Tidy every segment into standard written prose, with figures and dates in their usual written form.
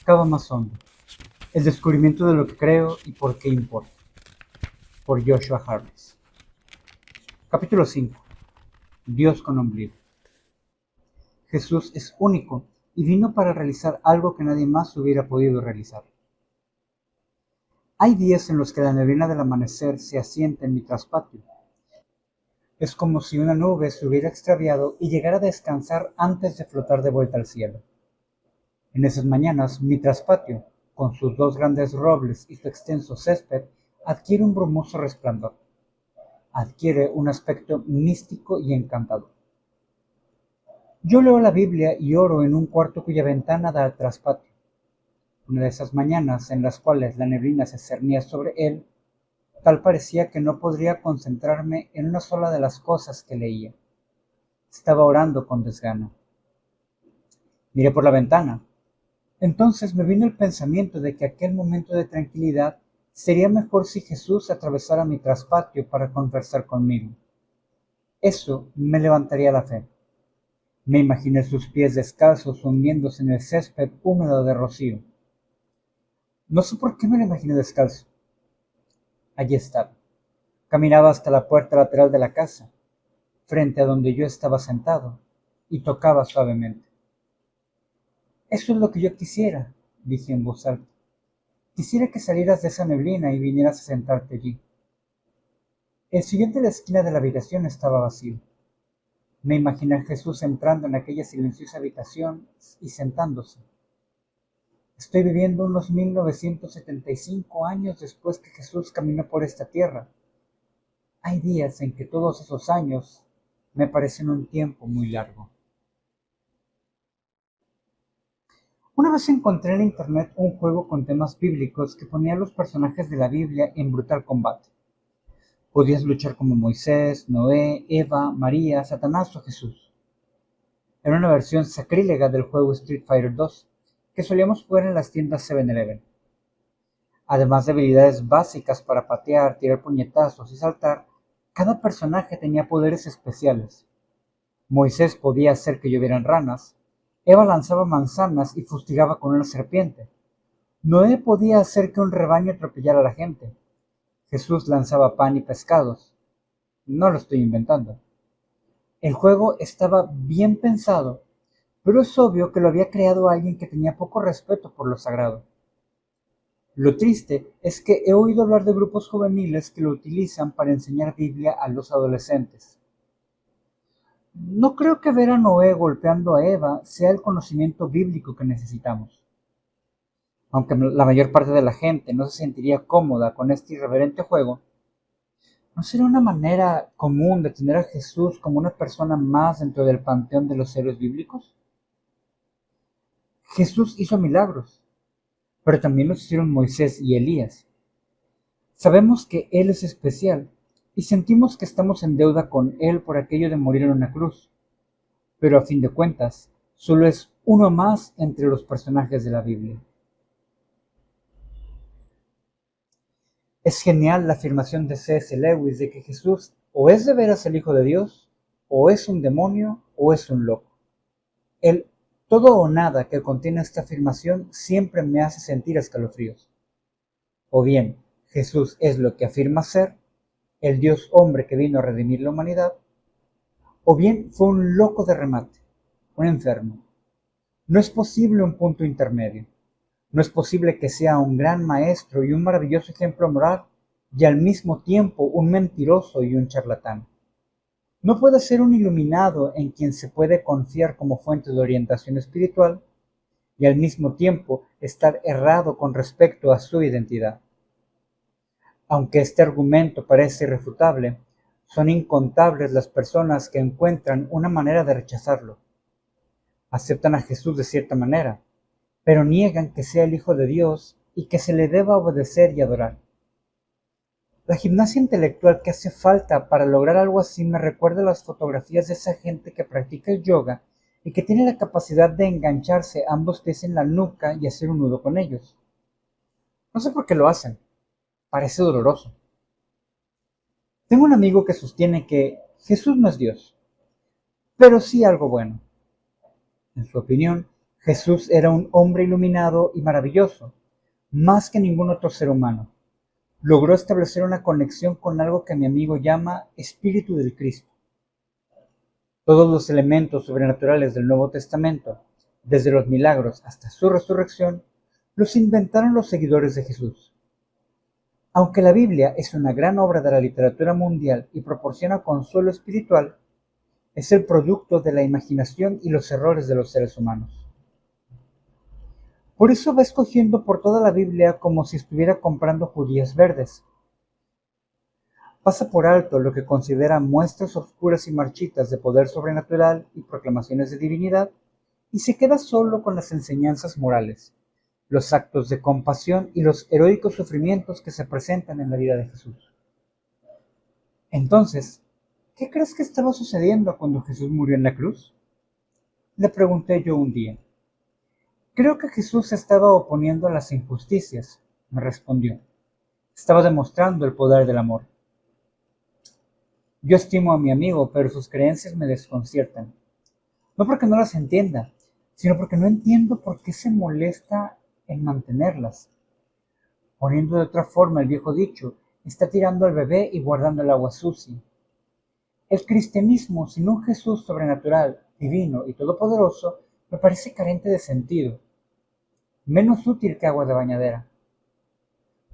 Cava más hondo. El descubrimiento de lo que creo y por qué importa. Por Joshua Harris. Capítulo 5. Dios con ombligo. Jesús es único y vino para realizar algo que nadie más hubiera podido realizar. Hay días en los que la neblina del amanecer se asienta en mi traspatio. Es como si una nube se hubiera extraviado y llegara a descansar antes de flotar de vuelta al cielo. En esas mañanas, mi traspatio, con sus dos grandes robles y su extenso césped, adquiere un brumoso resplandor. Adquiere un aspecto místico y encantador. Yo leo la Biblia y oro en un cuarto cuya ventana da al traspatio. Una de esas mañanas en las cuales la neblina se cernía sobre él, tal parecía que no podría concentrarme en una sola de las cosas que leía. Estaba orando con desgano. Miré por la ventana. Entonces me vino el pensamiento de que aquel momento de tranquilidad sería mejor si Jesús atravesara mi traspatio para conversar conmigo. Eso me levantaría la fe. Me imaginé sus pies descalzos hundiéndose en el césped húmedo de rocío. No sé por qué me lo imaginé descalzo. Allí estaba. Caminaba hasta la puerta lateral de la casa, frente a donde yo estaba sentado, y tocaba suavemente. Eso es lo que yo quisiera, dije en voz alta. Quisiera que salieras de esa neblina y vinieras a sentarte allí. El sillón de la esquina de la habitación estaba vacío. Me imaginé a Jesús entrando en aquella silenciosa habitación y sentándose. Estoy viviendo unos 1975 años después que Jesús caminó por esta tierra. Hay días en que todos esos años me parecen un tiempo muy largo. Una vez encontré en internet un juego con temas bíblicos que ponía a los personajes de la Biblia en brutal combate. Podías luchar como Moisés, Noé, Eva, María, Satanás o Jesús. Era una versión sacrílega del juego Street Fighter 2 que solíamos jugar en las tiendas 7-Eleven. Además de habilidades básicas para patear, tirar puñetazos y saltar, cada personaje tenía poderes especiales. Moisés podía hacer que llovieran ranas, Eva lanzaba manzanas y fustigaba con una serpiente. Noé podía hacer que un rebaño atropellara a la gente. Jesús lanzaba pan y pescados. No lo estoy inventando. El juego estaba bien pensado, pero es obvio que lo había creado alguien que tenía poco respeto por lo sagrado. Lo triste es que he oído hablar de grupos juveniles que lo utilizan para enseñar Biblia a los adolescentes. No creo que ver a Noé golpeando a Eva sea el conocimiento bíblico que necesitamos. Aunque la mayor parte de la gente no se sentiría cómoda con este irreverente juego, ¿no sería una manera común de tener a Jesús como una persona más dentro del panteón de los héroes bíblicos? Jesús hizo milagros, pero también los hicieron Moisés y Elías. Sabemos que Él es especial y sentimos que estamos en deuda con Él por aquello de morir en una cruz, pero a fin de cuentas, solo es uno más entre los personajes de la Biblia. Es genial la afirmación de C.S. Lewis de que Jesús o es de veras el Hijo de Dios, o es un demonio, o es un loco. El todo o nada que contiene esta afirmación siempre me hace sentir escalofríos. O bien, Jesús es lo que afirma ser, el Dios hombre que vino a redimir la humanidad, o bien fue un loco de remate, un enfermo. No es posible un punto intermedio. No es posible que sea un gran maestro y un maravilloso ejemplo moral y al mismo tiempo un mentiroso y un charlatán. No puede ser un iluminado en quien se puede confiar como fuente de orientación espiritual y al mismo tiempo estar errado con respecto a su identidad. Aunque este argumento parece irrefutable, son incontables las personas que encuentran una manera de rechazarlo. Aceptan a Jesús de cierta manera, pero niegan que sea el Hijo de Dios y que se le deba obedecer y adorar. La gimnasia intelectual que hace falta para lograr algo así me recuerda a las fotografías de esa gente que practica el yoga y que tiene la capacidad de engancharse ambos pies en la nuca y hacer un nudo con ellos. No sé por qué lo hacen, parece doloroso. Tengo un amigo que sostiene que Jesús no es Dios, pero sí algo bueno. En su opinión, Jesús era un hombre iluminado y maravilloso, más que ningún otro ser humano. Logró establecer una conexión con algo que mi amigo llama Espíritu del Cristo. Todos los elementos sobrenaturales del Nuevo Testamento, desde los milagros hasta su resurrección, los inventaron los seguidores de Jesús. Aunque la Biblia es una gran obra de la literatura mundial y proporciona consuelo espiritual, es el producto de la imaginación y los errores de los seres humanos. Por eso va escogiendo por toda la Biblia como si estuviera comprando judías verdes. Pasa por alto lo que considera muestras oscuras y marchitas de poder sobrenatural y proclamaciones de divinidad, y se queda solo con las enseñanzas morales, los actos de compasión y los heroicos sufrimientos que se presentan en la vida de Jesús. Entonces, ¿qué crees que estaba sucediendo cuando Jesús murió en la cruz? Le pregunté yo un día. Creo que Jesús se estaba oponiendo a las injusticias, me respondió. Estaba demostrando el poder del amor. Yo estimo a mi amigo, pero sus creencias me desconciertan. No porque no las entienda, sino porque no entiendo por qué se molesta en mantenerlas. Poniendo de otra forma el viejo dicho, está tirando al bebé y guardando el agua sucia. El cristianismo sin un Jesús sobrenatural, divino y todopoderoso me parece carente de sentido, menos útil que agua de bañadera.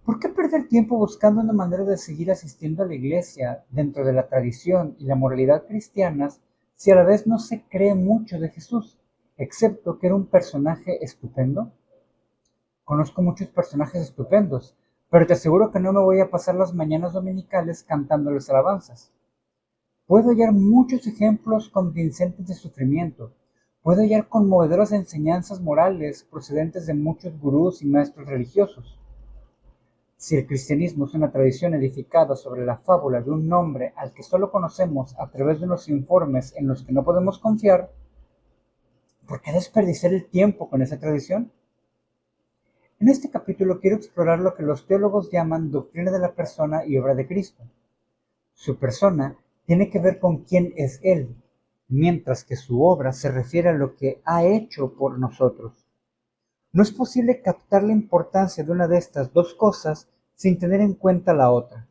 ¿Por qué perder tiempo buscando una manera de seguir asistiendo a la iglesia dentro de la tradición y la moralidad cristianas si a la vez no se cree mucho de Jesús, excepto que era un personaje estupendo? Conozco muchos personajes estupendos, pero te aseguro que no me voy a pasar las mañanas dominicales cantándoles alabanzas. Puedo hallar muchos ejemplos convincentes de sufrimiento. Puedo hallar conmovedoras enseñanzas morales procedentes de muchos gurús y maestros religiosos. Si el cristianismo es una tradición edificada sobre la fábula de un hombre al que solo conocemos a través de unos informes en los que no podemos confiar, ¿por qué desperdiciar el tiempo con esa tradición? En este capítulo quiero explorar lo que los teólogos llaman doctrina de la persona y obra de Cristo. Su persona tiene que ver con quién es Él, mientras que su obra se refiere a lo que ha hecho por nosotros. No es posible captar la importancia de una de estas dos cosas sin tener en cuenta la otra.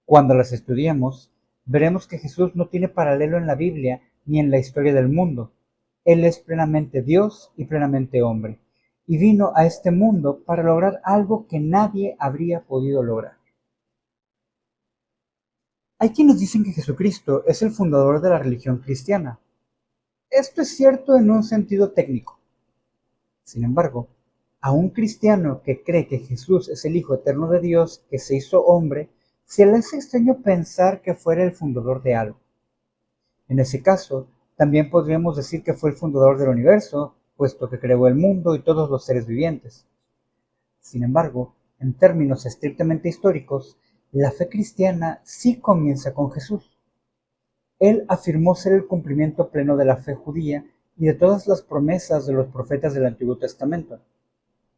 Cuando las estudiemos, veremos que Jesús no tiene paralelo en la Biblia ni en la historia del mundo. Él es plenamente Dios y plenamente hombre, y vino a este mundo para lograr algo que nadie habría podido lograr. Hay quienes dicen que Jesucristo es el fundador de la religión cristiana. Esto es cierto en un sentido técnico. Sin embargo, a un cristiano que cree que Jesús es el Hijo eterno de Dios que se hizo hombre, se le hace extraño pensar que fuera el fundador de algo. En ese caso, también podríamos decir que fue el fundador del universo, puesto que creó el mundo y todos los seres vivientes. Sin embargo, en términos estrictamente históricos, la fe cristiana sí comienza con Jesús. Él afirmó ser el cumplimiento pleno de la fe judía y de todas las promesas de los profetas del Antiguo Testamento,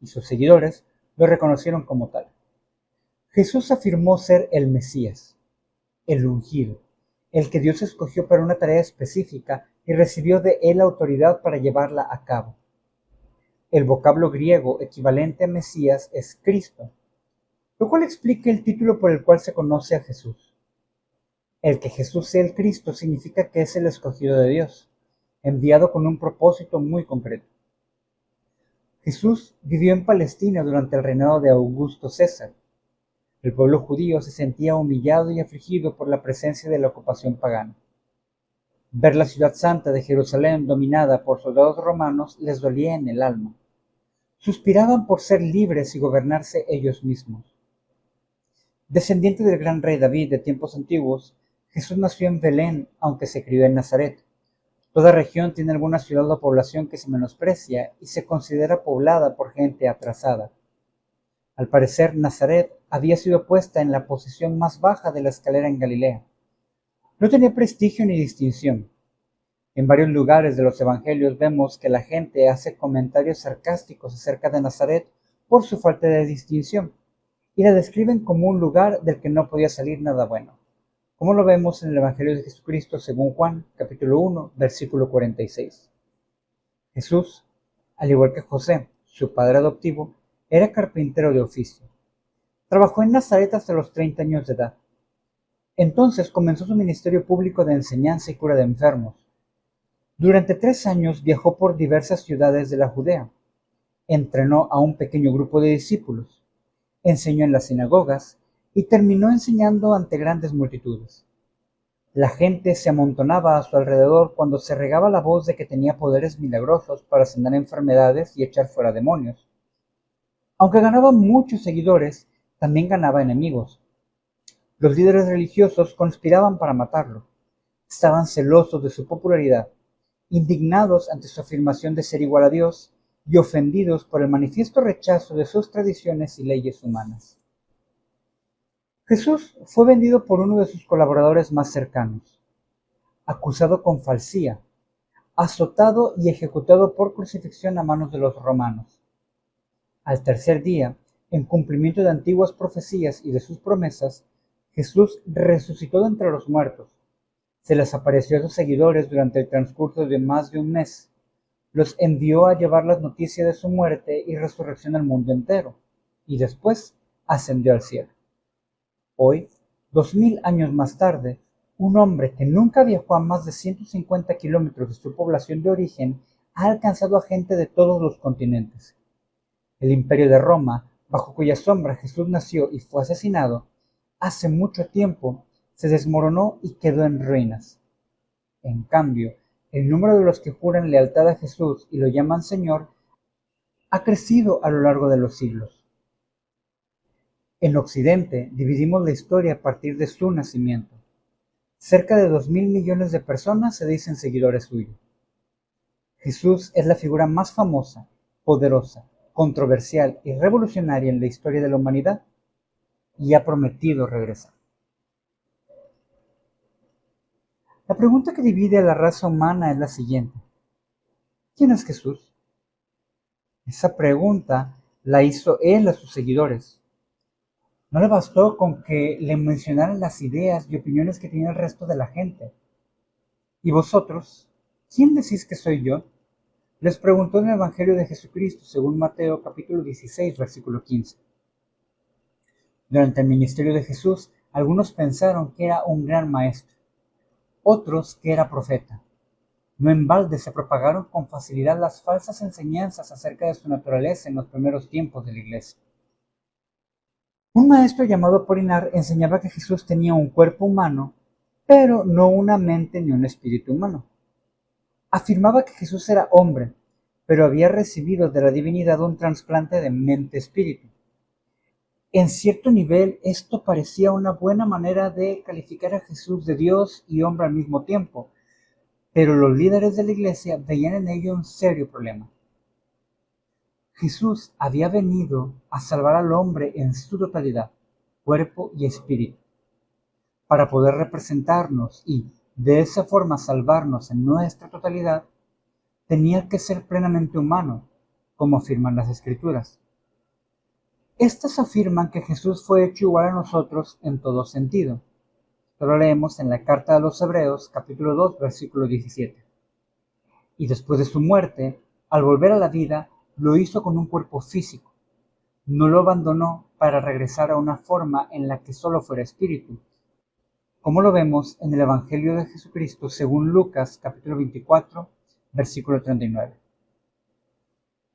y sus seguidores lo reconocieron como tal. Jesús afirmó ser el Mesías, el ungido, el que Dios escogió para una tarea específica y recibió de él autoridad para llevarla a cabo. El vocablo griego equivalente a Mesías es Cristo, lo cual explica el título por el cual se conoce a Jesús. El que Jesús sea el Cristo significa que es el escogido de Dios, enviado con un propósito muy concreto. Jesús vivió en Palestina durante el reinado de Augusto César. El pueblo judío se sentía humillado y afligido por la presencia de la ocupación pagana. Ver la ciudad santa de Jerusalén dominada por soldados romanos les dolía en el alma. Suspiraban por ser libres y gobernarse ellos mismos. Descendiente del gran rey David de tiempos antiguos, Jesús nació en Belén, aunque se crió en Nazaret. Toda región tiene alguna ciudad o población que se menosprecia y se considera poblada por gente atrasada. Al parecer, Nazaret había sido puesta en la posición más baja de la escalera en Galilea. No tenía prestigio ni distinción. En varios lugares de los evangelios vemos que la gente hace comentarios sarcásticos acerca de Nazaret por su falta de distinción, y la describen como un lugar del que no podía salir nada bueno, como lo vemos en el Evangelio de Jesucristo según Juan, capítulo 1, versículo 46. Jesús, Al igual que José, su padre adoptivo, era carpintero de oficio. Trabajó en Nazaret hasta los 30 años de edad. Entonces comenzó su ministerio público de enseñanza y cura de enfermos. Durante 3 años viajó por diversas ciudades de la Judea. Entrenó a un pequeño grupo de discípulos, enseñó en las sinagogas y terminó enseñando ante grandes multitudes. La gente se amontonaba a su alrededor cuando se regaba la voz de que tenía poderes milagrosos para sanar enfermedades y echar fuera demonios. Aunque ganaba muchos seguidores, también ganaba enemigos. Los líderes religiosos conspiraban para matarlo. Estaban celosos de su popularidad, indignados ante su afirmación de ser igual a Dios y ofendidos por el manifiesto rechazo de sus tradiciones y leyes humanas. Jesús fue vendido por uno de sus colaboradores más cercanos, acusado con falsía, azotado y ejecutado por crucifixión a manos de los romanos. Al tercer día, en cumplimiento de antiguas profecías y de sus promesas, Jesús resucitó de entre los muertos. Se les apareció a sus seguidores durante el transcurso de más de un mes. Los envió a llevar las noticias de su muerte y resurrección al mundo entero, y después ascendió al cielo. Hoy, 2000 años más tarde, un hombre que nunca viajó a más de 150 kilómetros de su población de origen ha alcanzado a gente de todos los continentes. El imperio de Roma, bajo cuya sombra Jesús nació y fue asesinado, hace mucho tiempo se desmoronó y quedó en ruinas. En cambio, el número de los que juran lealtad a Jesús y lo llaman Señor ha crecido a lo largo de los siglos. En Occidente dividimos la historia a partir de su nacimiento. Cerca de 2.000 millones de personas se dicen seguidores suyos. Jesús es la figura más famosa, poderosa, controversial y revolucionaria en la historia de la humanidad y ha prometido regresar. La pregunta que divide a la raza humana es la siguiente: ¿quién es Jesús? Esa pregunta la hizo él a sus seguidores. No le bastó con que le mencionaran las ideas y opiniones que tenía el resto de la gente. ¿Y vosotros? ¿Quién decís que soy yo? Les preguntó en el Evangelio de Jesucristo, según Mateo capítulo 16, versículo 15. Durante el ministerio de Jesús, algunos pensaron que era un gran maestro, otros que era profeta. No en balde se propagaron con facilidad las falsas enseñanzas acerca de su naturaleza en los primeros tiempos de la Iglesia. Un maestro llamado Apolinar enseñaba que Jesús tenía un cuerpo humano, pero no una mente ni un espíritu humano. Afirmaba que Jesús era hombre, pero había recibido de la divinidad un trasplante de mente-espíritu. En cierto nivel, esto parecía una buena manera de calificar a Jesús de Dios y hombre al mismo tiempo, pero los líderes de la Iglesia veían en ello un serio problema. Jesús había venido a salvar al hombre en su totalidad, cuerpo y espíritu. Para poder representarnos y, de esa forma, salvarnos en nuestra totalidad, tenía que ser plenamente humano, como afirman las Escrituras. Estas afirman que Jesús fue hecho igual a nosotros en todo sentido. Esto lo leemos en la Carta a los Hebreos, capítulo 2, versículo 17. Y después de su muerte, al volver a la vida, lo hizo con un cuerpo físico. No lo abandonó para regresar a una forma en la que solo fuera espíritu, como lo vemos en el Evangelio de Jesucristo según Lucas capítulo 24, versículo 39.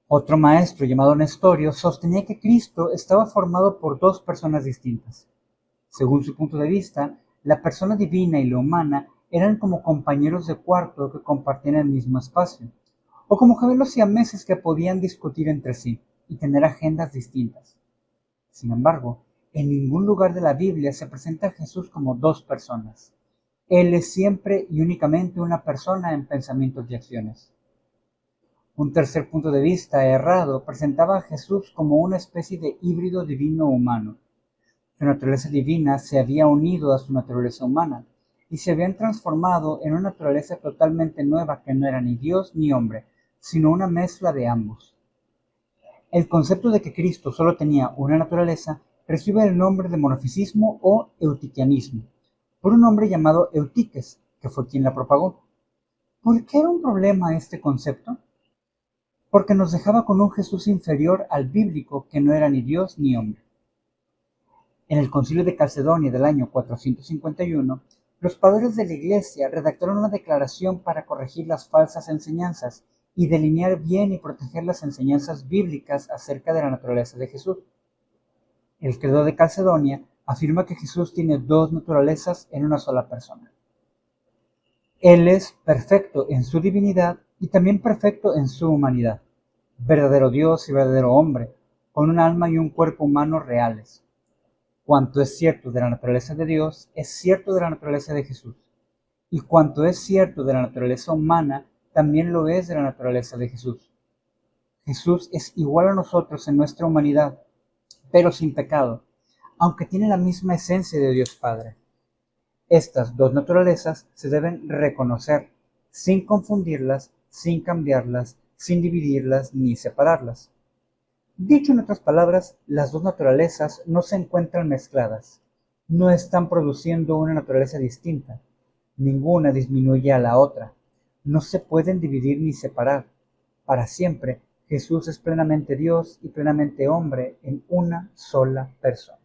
Otro maestro llamado Nestorio sostenía que Cristo estaba formado por dos personas distintas. Según su punto de vista, la persona divina y la humana eran como compañeros de cuarto que compartían el mismo espacio, o como gemelos siameses que podían discutir entre sí y tener agendas distintas. Sin embargo, en ningún lugar de la Biblia se presenta a Jesús como dos personas. Él es siempre y únicamente una persona en pensamientos y acciones. Un tercer punto de vista errado presentaba a Jesús como una especie de híbrido divino-humano. Su naturaleza divina se había unido a su naturaleza humana y se habían transformado en una naturaleza totalmente nueva que no era ni Dios ni hombre, sino una mezcla de ambos. El concepto de que Cristo solo tenía una naturaleza recibe el nombre de monofisismo o eutiquianismo, por un hombre llamado Eutiques, que fue quien la propagó. ¿Por qué era un problema este concepto? porque nos dejaba con un Jesús inferior al bíblico que no era ni Dios ni hombre. En el Concilio de Calcedonia del año 451, los padres de la Iglesia redactaron una declaración para corregir las falsas enseñanzas y delinear bien y proteger las enseñanzas bíblicas acerca de la naturaleza de Jesús. El Credo de Calcedonia afirma que Jesús tiene dos naturalezas en una sola persona. Él es perfecto en su divinidad y también perfecto en su humanidad, verdadero Dios y verdadero hombre, con un alma y un cuerpo humano reales. Cuanto es cierto de la naturaleza de Dios, es cierto de la naturaleza de Jesús. Y cuanto es cierto de la naturaleza humana, también lo es de la naturaleza de Jesús. Jesús es igual a nosotros en nuestra humanidad, pero sin pecado, aunque tiene la misma esencia de Dios Padre. Estas dos naturalezas se deben reconocer, sin confundirlas, sin cambiarlas, sin dividirlas ni separarlas. Dicho en otras palabras, las dos naturalezas no se encuentran mezcladas, no están produciendo una naturaleza distinta, ninguna disminuye a la otra, no se pueden dividir ni separar. Para siempre, Jesús es plenamente Dios y plenamente hombre en una sola persona.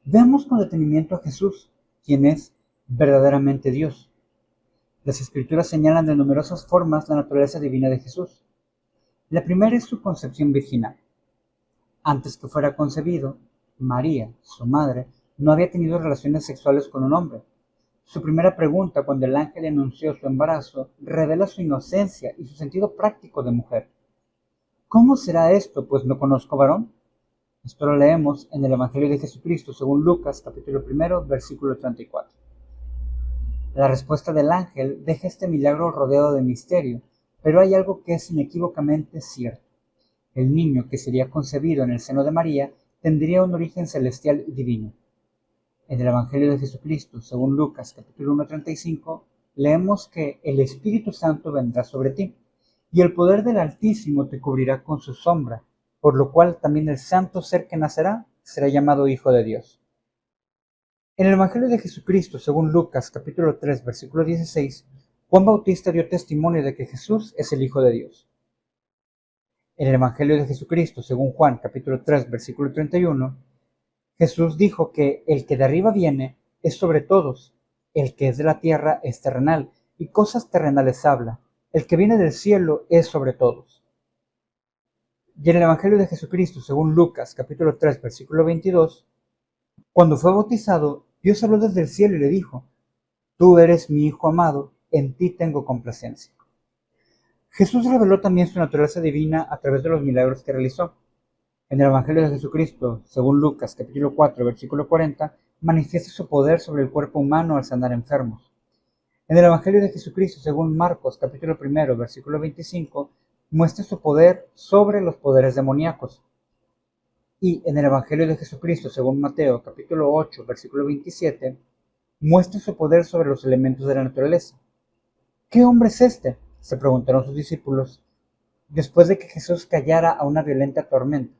Veamos con detenimiento a Jesús, quien es verdaderamente Dios. Las Escrituras señalan de numerosas formas la naturaleza divina de Jesús. La primera es su concepción virginal. Antes que fuera concebido, María, su madre, no había tenido relaciones sexuales con un hombre. Su primera pregunta cuando el ángel anunció su embarazo revela su inocencia y su sentido práctico de mujer. ¿Cómo será esto, pues no conozco varón? Esto lo leemos en el Evangelio de Jesucristo según Lucas, capítulo 1, versículo 34. La respuesta del ángel deja este milagro rodeado de misterio, pero hay algo que es inequívocamente cierto. El niño que sería concebido en el seno de María tendría un origen celestial y divino. En el Evangelio de Jesucristo, según Lucas, capítulo 1:35, leemos que el Espíritu Santo vendrá sobre ti, y el poder del Altísimo te cubrirá con su sombra, por lo cual también el santo ser que nacerá será llamado Hijo de Dios. En el Evangelio de Jesucristo, según Lucas, capítulo 3, versículo 16, Juan Bautista dio testimonio de que Jesús es el Hijo de Dios. En el Evangelio de Jesucristo, según Juan, capítulo 3, versículo 31, Jesús dijo que el que de arriba viene es sobre todos, el que es de la tierra es terrenal, y cosas terrenales habla, el que viene del cielo es sobre todos. Y en el Evangelio de Jesucristo, según Lucas, capítulo 3, versículo 22, cuando fue bautizado, Dios habló desde el cielo y le dijo, tú eres mi Hijo amado, en ti tengo complacencia. Jesús reveló también su naturaleza divina a través de los milagros que realizó. En el Evangelio de Jesucristo, según Lucas, capítulo 4, versículo 40, manifiesta su poder sobre el cuerpo humano al sanar enfermos. En el Evangelio de Jesucristo, según Marcos, capítulo 1, versículo 25, muestra su poder sobre los poderes demoníacos. Y en el Evangelio de Jesucristo, según Mateo, capítulo 8, versículo 27, muestra su poder sobre los elementos de la naturaleza. ¿Qué hombre es este?, se preguntaron sus discípulos, después de que Jesús callara a una violenta tormenta.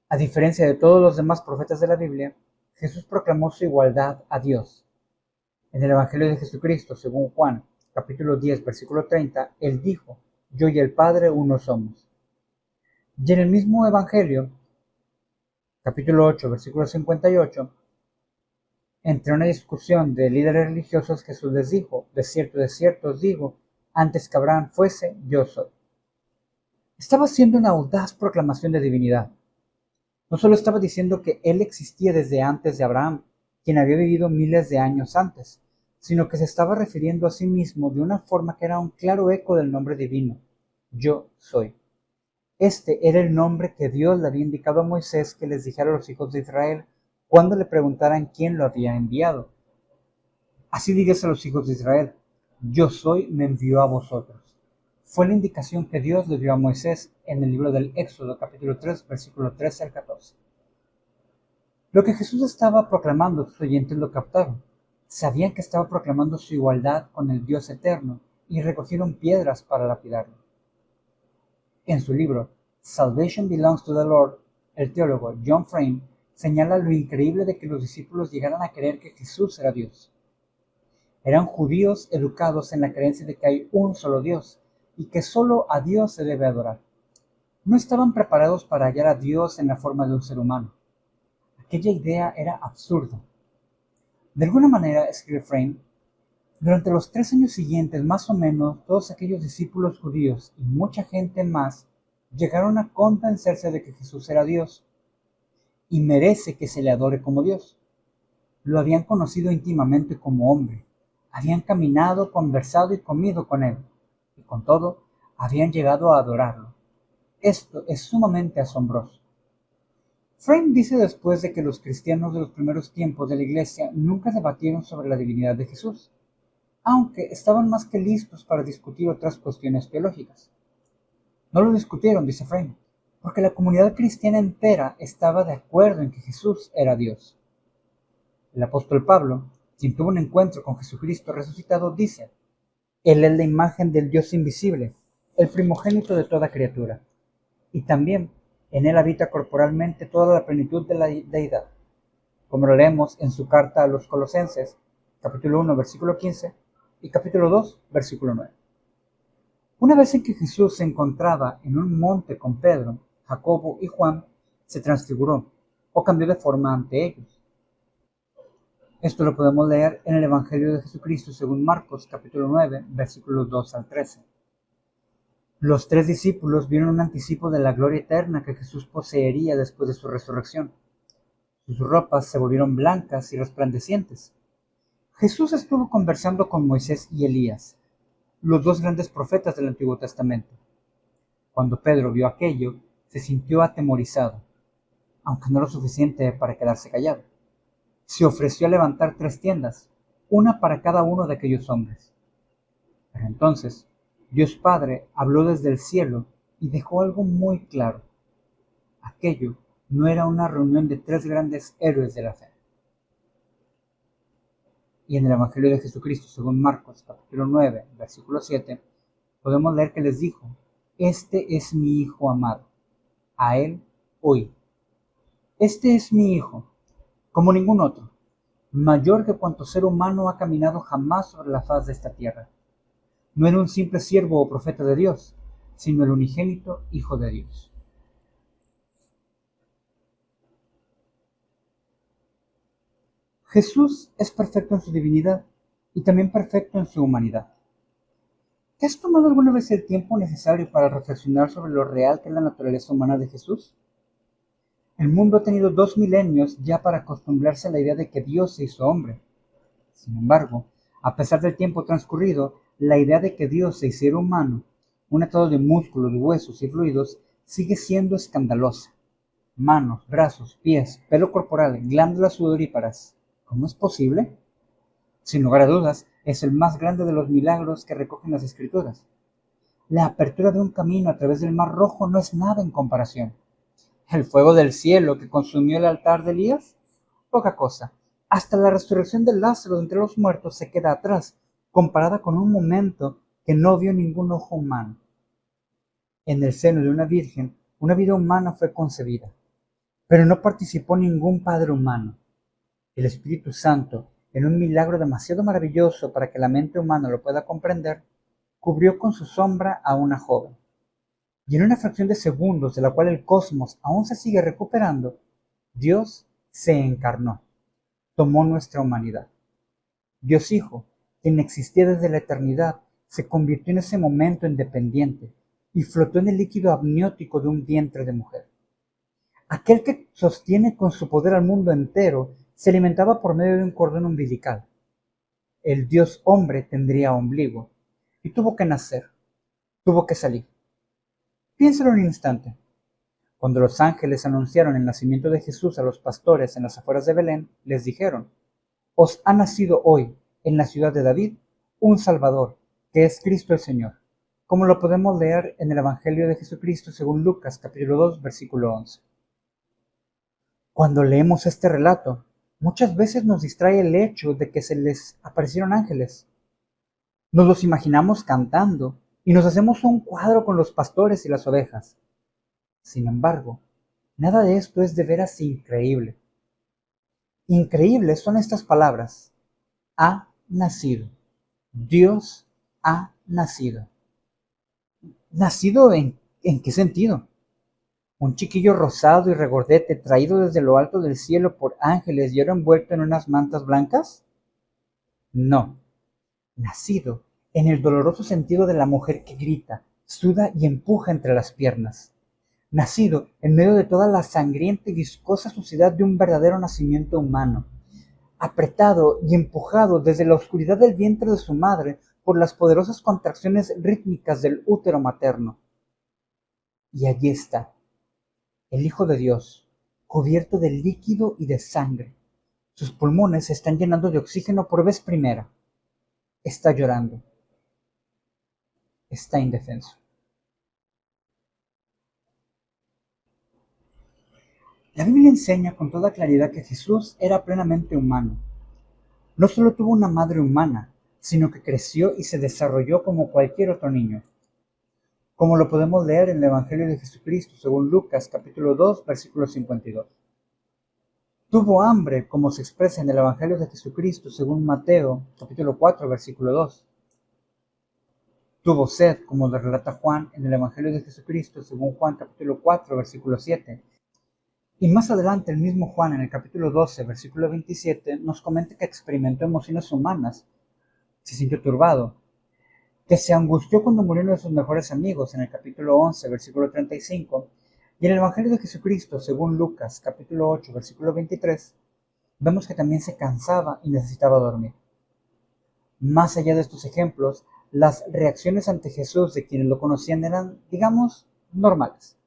A diferencia de todos los demás profetas de la Biblia, Jesús proclamó su igualdad a Dios. En el Evangelio de Jesucristo, según Juan, capítulo 10, versículo 30, Él dijo, yo y el Padre uno somos. Y en el mismo Evangelio, capítulo 8, versículo 58, entre una discusión de líderes religiosos, Jesús les dijo, de cierto os digo, antes que Abraham fuese, yo soy. Estaba haciendo una audaz proclamación de divinidad. No solo estaba diciendo que Él existía desde antes de Abraham, quien había vivido miles de años antes, sino que se estaba refiriendo a sí mismo de una forma que era un claro eco del nombre divino, yo soy. Este era el nombre que Dios le había indicado a Moisés que les dijera a los hijos de Israel cuando le preguntaran quién lo había enviado. Así digas a los hijos de Israel, yo soy, me envió a vosotros. Fue la indicación que Dios le dio a Moisés en el libro del Éxodo, capítulo 3, versículo 13 al 14. Lo que Jesús estaba proclamando, sus oyentes lo captaron. Sabían que estaba proclamando su igualdad con el Dios eterno y recogieron piedras para lapidarlo. En su libro Salvation Belongs to the Lord, el teólogo John Frame señala lo increíble de que los discípulos llegaran a creer que Jesús era Dios. Eran judíos educados en la creencia de que hay un solo Dios, y que solo a Dios se debe adorar. No estaban preparados para hallar a Dios en la forma de un ser humano. Aquella idea era absurda. De alguna manera, escribe Frame, durante los 3 años siguientes, más o menos, todos aquellos discípulos judíos y mucha gente más llegaron a convencerse de que Jesús era Dios y merece que se le adore como Dios. Lo habían conocido íntimamente como hombre, habían caminado, conversado y comido con él, y con todo, habían llegado a adorarlo. Esto es sumamente asombroso. Frame dice después de que los cristianos de los primeros tiempos de la Iglesia nunca debatieron sobre la divinidad de Jesús, aunque estaban más que listos para discutir otras cuestiones teológicas. No lo discutieron, dice Frame, porque la comunidad cristiana entera estaba de acuerdo en que Jesús era Dios. El apóstol Pablo, quien tuvo un encuentro con Jesucristo resucitado, dice: Él es la imagen del Dios invisible, el primogénito de toda criatura, y también en Él habita corporalmente toda la plenitud de la deidad, como lo leemos en su carta a los Colosenses, capítulo 1, versículo 15, y capítulo 2, versículo 9. Una vez en que Jesús se encontraba en un monte con Pedro, Jacobo y Juan, se transfiguró o cambió de forma ante ellos. Esto lo podemos leer en el Evangelio de Jesucristo según Marcos, capítulo 9, versículos 2 al 13. Los 3 discípulos vieron un anticipo de la gloria eterna que Jesús poseería después de su resurrección. Sus ropas se volvieron blancas y resplandecientes. Jesús estuvo conversando con Moisés y Elías, los 2 grandes profetas del Antiguo Testamento. Cuando Pedro vio aquello, se sintió atemorizado, aunque no lo suficiente para quedarse callado. Se ofreció a levantar 3 tiendas, una para cada uno de aquellos hombres. Pero entonces, Dios Padre habló desde el cielo y dejó algo muy claro. Aquello no era una reunión de 3 grandes héroes de la fe. Y en el Evangelio de Jesucristo, según Marcos, capítulo 9, versículo 7, podemos leer que les dijo: Este es mi Hijo amado, a él oíd. Este es mi Hijo, como ningún otro, mayor que cuanto ser humano ha caminado jamás sobre la faz de esta tierra. No era un simple siervo o profeta de Dios, sino el unigénito Hijo de Dios. Jesús es perfecto en su divinidad y también perfecto en su humanidad. ¿Te has tomado alguna vez el tiempo necesario para reflexionar sobre lo real que es la naturaleza humana de Jesús? El mundo ha tenido 2 milenios ya para acostumbrarse a la idea de que Dios se hizo hombre. Sin embargo, a pesar del tiempo transcurrido, la idea de que Dios se hiciera humano, un atado de músculos, huesos y fluidos, sigue siendo escandalosa. Manos, brazos, pies, pelo corporal, glándulas sudoríparas. ¿Cómo es posible? Sin lugar a dudas, es el más grande de los milagros que recogen las Escrituras. La apertura de un camino a través del Mar Rojo no es nada en comparación. ¿El fuego del cielo que consumió el altar de Elías? Poca cosa. Hasta la resurrección de Lázaro de entre los muertos se queda atrás, comparada con un momento que no vio ningún ojo humano. En el seno de una virgen, una vida humana fue concebida, pero no participó ningún padre humano. El Espíritu Santo, en un milagro demasiado maravilloso para que la mente humana lo pueda comprender, cubrió con su sombra a una joven. Y en una fracción de segundos de la cual el cosmos aún se sigue recuperando, Dios se encarnó, tomó nuestra humanidad. Dios Hijo, quien existía desde la eternidad, se convirtió en ese momento en dependiente y flotó en el líquido amniótico de un vientre de mujer. Aquel que sostiene con su poder al mundo entero se alimentaba por medio de un cordón umbilical. El Dios hombre tendría ombligo y tuvo que nacer, tuvo que salir. Piénsalo un instante. Cuando los ángeles anunciaron el nacimiento de Jesús a los pastores en las afueras de Belén, les dijeron: Os ha nacido hoy, en la ciudad de David, un Salvador, que es Cristo el Señor, como lo podemos leer en el Evangelio de Jesucristo según Lucas, capítulo 2, versículo 11. Cuando leemos este relato, muchas veces nos distrae el hecho de que se les aparecieron ángeles. Nos los imaginamos cantando y nos hacemos un cuadro con los pastores y las ovejas. Sin embargo, nada de esto es de veras increíble. Increíbles son estas palabras: ha nacido. Dios ha nacido. ¿Nacido en qué sentido? ¿Un chiquillo rosado y regordete traído desde lo alto del cielo por ángeles y ahora envuelto en unas mantas blancas? No, nacido en el doloroso sentido de la mujer que grita, suda y empuja entre las piernas. Nacido en medio de toda la sangrienta y viscosa suciedad de un verdadero nacimiento humano, apretado y empujado desde la oscuridad del vientre de su madre por las poderosas contracciones rítmicas del útero materno. Y allí está, el Hijo de Dios, cubierto de líquido y de sangre. Sus pulmones se están llenando de oxígeno por vez primera. Está llorando. Está indefenso. La Biblia enseña con toda claridad que Jesús era plenamente humano. No solo tuvo una madre humana, sino que creció y se desarrolló como cualquier otro niño, como lo podemos leer en el Evangelio de Jesucristo según Lucas capítulo 2 versículo 52. Tuvo hambre, como se expresa en el Evangelio de Jesucristo según Mateo capítulo 4 versículo 2. Tuvo sed, como lo relata Juan en el Evangelio de Jesucristo según Juan capítulo 4 versículo 7. Y más adelante el mismo Juan en el capítulo 12 versículo 27 nos comenta que experimentó emociones humanas, se sintió turbado, que se angustió cuando murió uno de sus mejores amigos en el capítulo 11 versículo 35, y en el Evangelio de Jesucristo según Lucas capítulo 8 versículo 23 vemos que también se cansaba y necesitaba dormir. Más allá de estos ejemplos, las reacciones ante Jesús de quienes lo conocían eran, digamos, normales.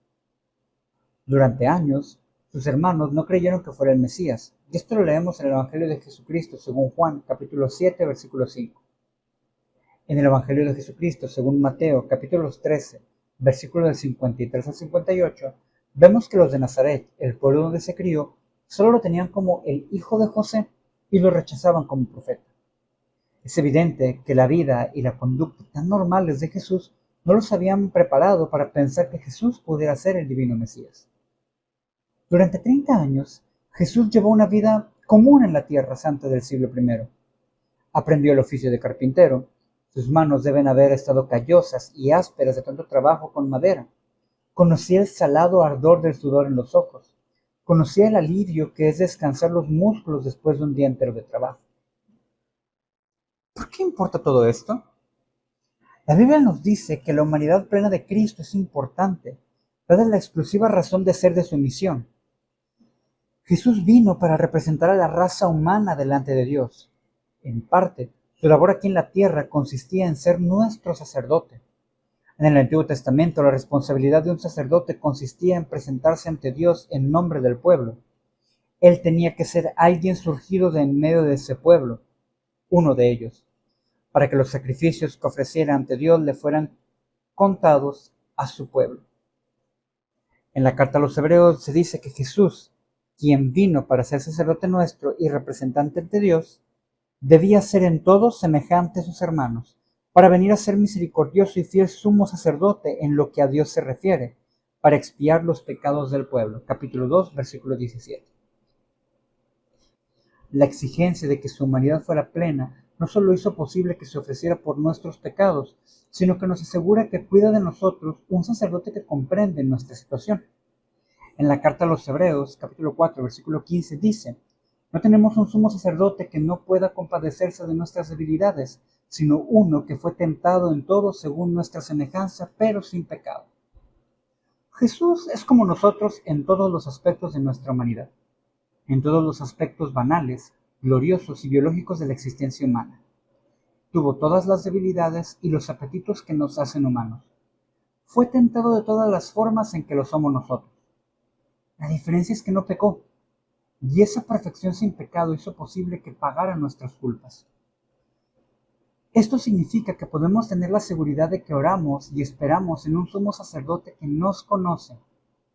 Durante años, sus hermanos no creyeron que fuera el Mesías, y esto lo leemos en el Evangelio de Jesucristo según Juan capítulo 7 versículo 5. En el Evangelio de Jesucristo según Mateo capítulos 13 versículos del 53 al 58, vemos que los de Nazaret, el pueblo donde se crió, solo lo tenían como el hijo de José y lo rechazaban como profeta. Es evidente que la vida y la conducta tan normales de Jesús no los habían preparado para pensar que Jesús pudiera ser el divino Mesías. Durante 30 años, Jesús llevó una vida común en la Tierra Santa del siglo I. Aprendió el oficio de carpintero. Sus manos deben haber estado callosas y ásperas de tanto trabajo con madera. Conocía el salado ardor del sudor en los ojos. Conocía el alivio que es descansar los músculos después de un día entero de trabajo. ¿Por qué importa todo esto? La Biblia nos dice que la humanidad plena de Cristo es importante, dada la exclusiva razón de ser de su misión. Jesús vino para representar a la raza humana delante de Dios. En parte, su labor aquí en la tierra consistía en ser nuestro sacerdote. En el Antiguo Testamento, la responsabilidad de un sacerdote consistía en presentarse ante Dios en nombre del pueblo. Él tenía que ser alguien surgido de en medio de ese pueblo, uno de ellos, para que los sacrificios que ofreciera ante Dios le fueran contados a su pueblo. En la carta a los Hebreos se dice que Jesús, quien vino para ser sacerdote nuestro y representante ante Dios, debía ser en todo semejante a sus hermanos, para venir a ser misericordioso y fiel sumo sacerdote en lo que a Dios se refiere, para expiar los pecados del pueblo. Capítulo 2, versículo 17. La exigencia de que su humanidad fuera plena no solo hizo posible que se ofreciera por nuestros pecados, sino que nos asegura que cuida de nosotros un sacerdote que comprende nuestra situación. En la carta a los Hebreos, capítulo 4, versículo 15, dice: no tenemos un sumo sacerdote que no pueda compadecerse de nuestras debilidades, sino uno que fue tentado en todo según nuestra semejanza, pero sin pecado. Jesús es como nosotros en todos los aspectos de nuestra humanidad, en todos los aspectos banales, gloriosos y biológicos de la existencia humana. Tuvo todas las debilidades y los apetitos que nos hacen humanos. Fue tentado de todas las formas en que lo somos nosotros. La diferencia es que no pecó, y esa perfección sin pecado hizo posible que pagara nuestras culpas. Esto significa que podemos tener la seguridad de que oramos y esperamos en un sumo sacerdote que nos conoce,